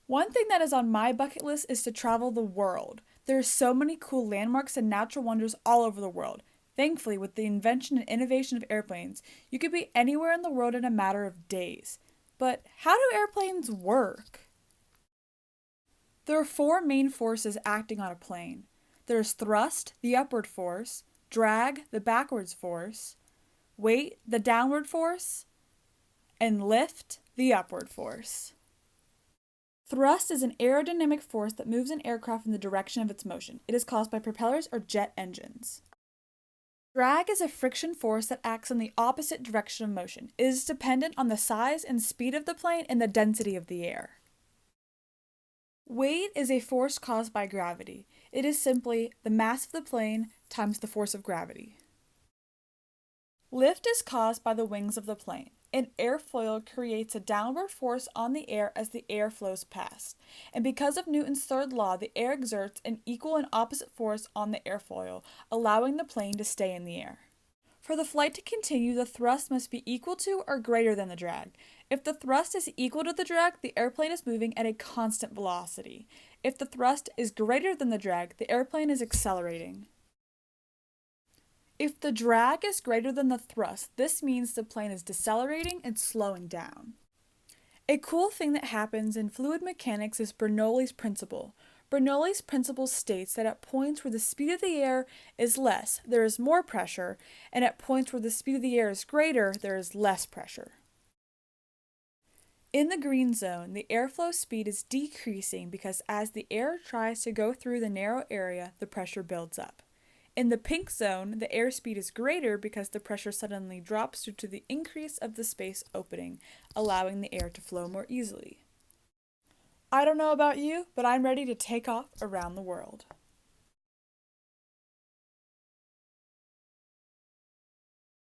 One thing that is on my bucket list is to travel the world. There are so many cool landmarks and natural wonders all over the world. Thankfully, with the invention and innovation of airplanes, you could be anywhere in the world in a matter of days. But how do airplanes work? There are four main forces acting on a plane. There's thrust, the upward force, drag, the backwards force, weight, the downward force, and lift, the upward force. Thrust is an aerodynamic force that moves an aircraft in the direction of its motion. It is caused by propellers or jet engines. Drag is a friction force that acts in the opposite direction of motion. It is dependent on the size and speed of the plane and the density of the air. Weight is a force caused by gravity. It is simply the mass of the plane times the force of gravity. Lift is caused by the wings of the plane. An airfoil creates a downward force on the air as the air flows past. And because of Newton's third law, the air exerts an equal and opposite force on the airfoil, allowing the plane to stay in the air. For the flight to continue, the thrust must be equal to or greater than the drag. If the thrust is equal to the drag, the airplane is moving at a constant velocity. If the thrust is greater than the drag, the airplane is accelerating. If the drag is greater than the thrust, this means the plane is decelerating and slowing down. A cool thing that happens in fluid mechanics is Bernoulli's principle. Bernoulli's principle states that at points where the speed of the air is less, there is more pressure, and at points where the speed of the air is greater, there is less pressure. In the green zone, the airflow speed is decreasing because as the air tries to go through the narrow area, the pressure builds up. In the pink zone, the airspeed is greater because the pressure suddenly drops due to the increase of the space opening, allowing the air to flow more easily. I don't know about you, but I'm ready to take off around the world.